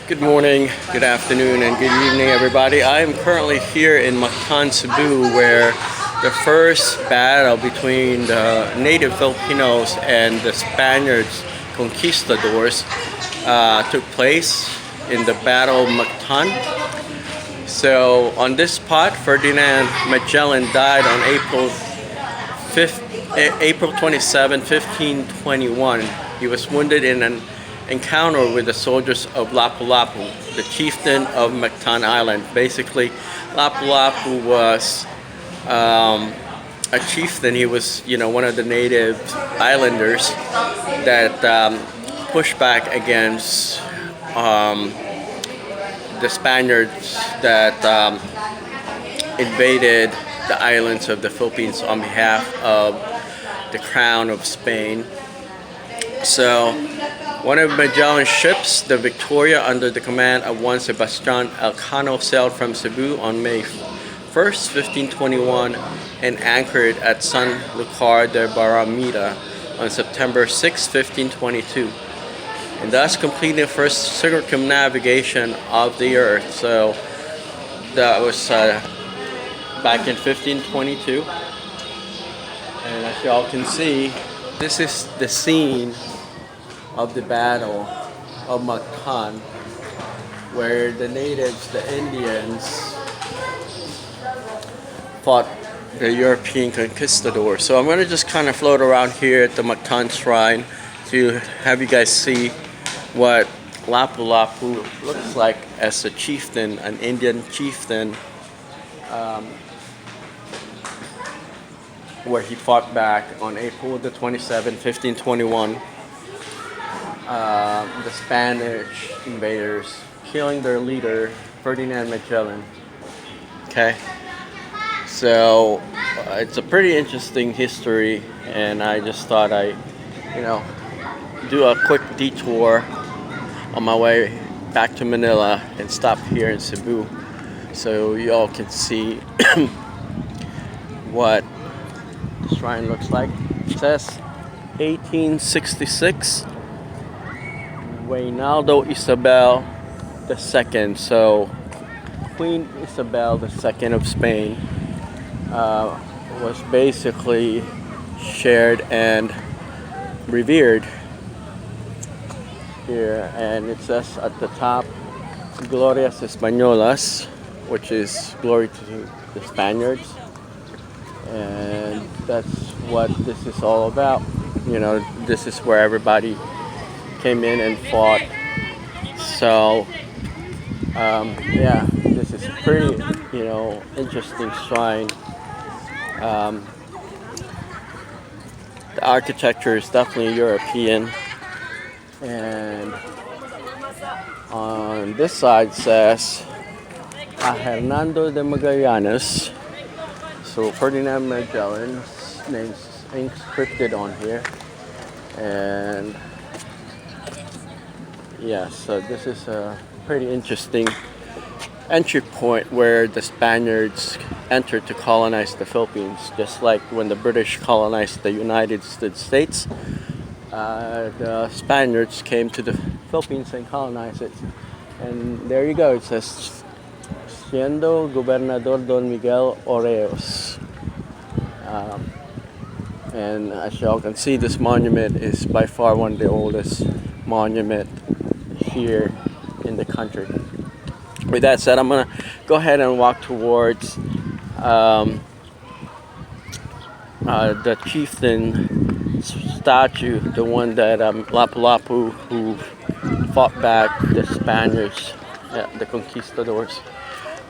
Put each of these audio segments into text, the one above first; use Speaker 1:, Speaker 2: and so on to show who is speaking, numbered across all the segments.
Speaker 1: Good morning, good afternoon, and good evening, everybody. I am currently here in Mactan, Cebu, where the first battle between the native Filipinos and the Spaniards conquistadors took place in the Battle of Mactan. So, on this spot, Ferdinand Magellan died on April 27, 1521. He was wounded in an encounter with the soldiers of Lapu-Lapu, the chieftain of Mactan Island. Basically, Lapu-Lapu was a chieftain. He was, one of the native islanders that pushed back against the Spaniards that invaded the islands of the Philippines on behalf of the crown of Spain. So, one of Magellan's ships, the Victoria, under the command of Juan Sebastian Elcano, sailed from Cebu on May 1st, 1521, and anchored at San Lucar de Barrameda on September 6, 1522, and thus completing the first circumnavigation of the Earth. So that was back in 1522, and as y'all can see, this is the scene of the Battle of Mactan, where the natives, the Indians, fought the European conquistadors. So I'm going to just kind of float around here at the Mactan shrine to have you guys see what Lapu-Lapu looks like as a chieftain, an Indian chieftain, where he fought back on April the 27th, 1521. The Spanish invaders, killing their leader, Ferdinand Magellan. Okay, so it's a pretty interesting history, and I just thought I, do a quick detour on my way back to Manila and stop here in Cebu, so y'all can see what the shrine looks like. It says 1866. Reynaldo Isabel II, so Queen Isabel II of Spain, was basically shared and revered here, and it says at the top, Glorias Españolas, which is glory to the Spaniards, and that's what this is all about. This is where everybody came in and fought. So this is pretty interesting shrine. The architecture is definitely European, and on this side says a Hernando de Magallanes, so Ferdinand Magellan's name's inscripted on here. And so this is a pretty interesting entry point where the Spaniards entered to colonize the Philippines, just like when the British colonized the United States. The Spaniards came to the Philippines and colonized it. And there you go, it says, Siendo Gobernador Don Miguel Oreos. And as y'all can see, this monument is by far one of the oldest monument here in the country. With that said, I'm gonna go ahead and walk towards the chieftain statue, the one that Lapu-Lapu, who fought back the Spaniards, the conquistadors.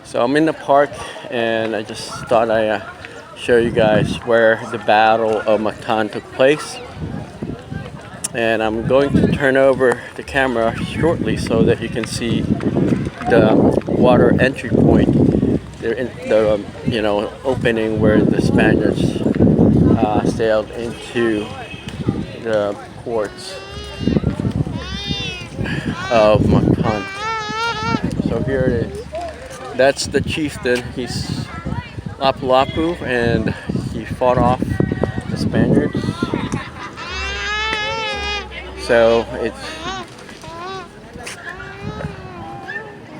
Speaker 1: So I'm in the park, and I just thought I show you guys where the Battle of Mactan took place. And I'm going to turn over the camera shortly so that you can see the water entry point, the opening where the Spaniards sailed into the ports of Mactan. So here it is. That's the chieftain. He's Lapu-Lapu, and he fought off the Spaniards. So it's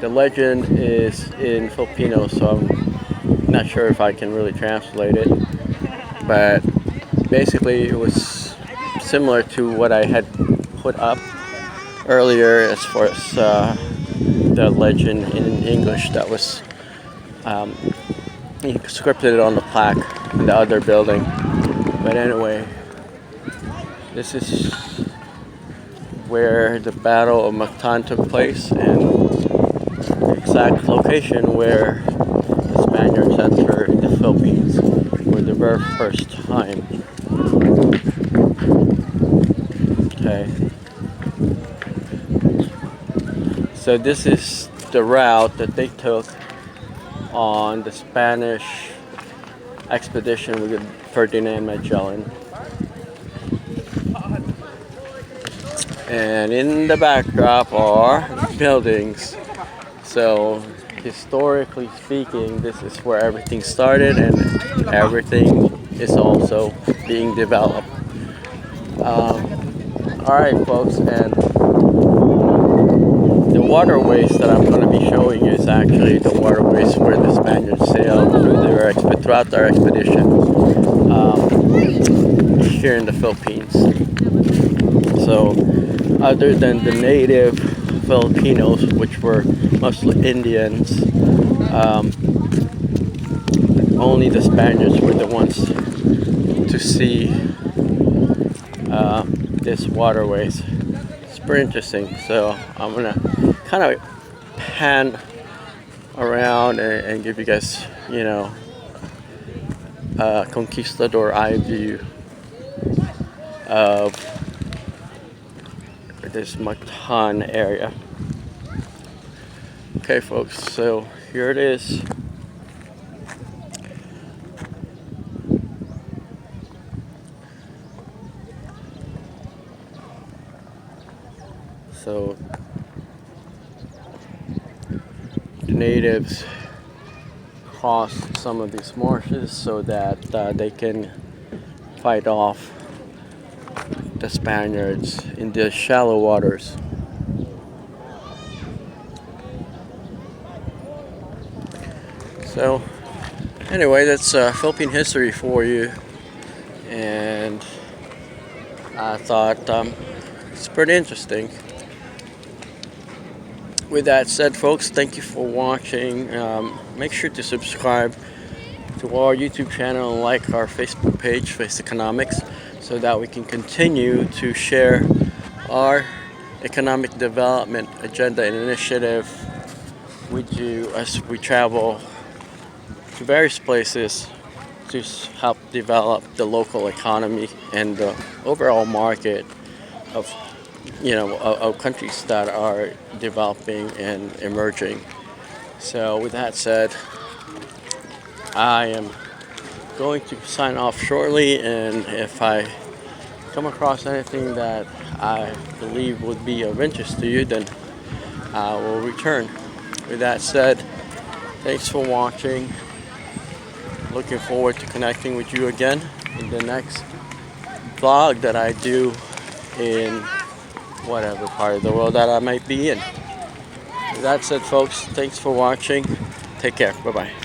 Speaker 1: the legend is in Filipino, so I'm not sure if I can really translate it. But basically, it was similar to what I had put up earlier as far as the legend in English that was he scripted it on the plaque in the other building. But anyway, this is where the Battle of Mactan took place and the exact location where the Spaniards entered the Philippines for the very first time. Okay. So this is the route that they took on the Spanish expedition with Ferdinand Magellan. And in the backdrop are buildings. So historically speaking, this is where everything started and everything is also being developed. Alright folks, and the waterways that I'm going to be showing you is actually the waterways where the Spaniards sailed throughout their expedition here in the Philippines. So other than the native Filipinos, which were mostly Indians, only the Spaniards were the ones to see this waterways. It's pretty interesting. So I'm gonna kind of pan around and give you guys, you know, a conquistador eye view of this Mactan area. Okay folks, so here it is. So the natives crossed some of these marshes so that they can fight off the Spaniards in the shallow waters. So anyway, that's Philippine history for you, and I thought it's pretty interesting. With that said folks, thank you for watching. Make sure to subscribe to our YouTube channel and like our Facebook page, Face Economics, so that we can continue to share our economic development agenda and initiative with you as we travel to various places to help develop the local economy and the overall market of, you know, of countries that are developing and emerging. So with that said, I am going to sign off shortly, and if I come across anything that I believe would be of interest to you, then I will return. With that said, thanks for watching. Looking forward to connecting with you again in the next vlog that I do in whatever part of the world that I might be in. With that said folks, thanks for watching. Take care. Bye bye.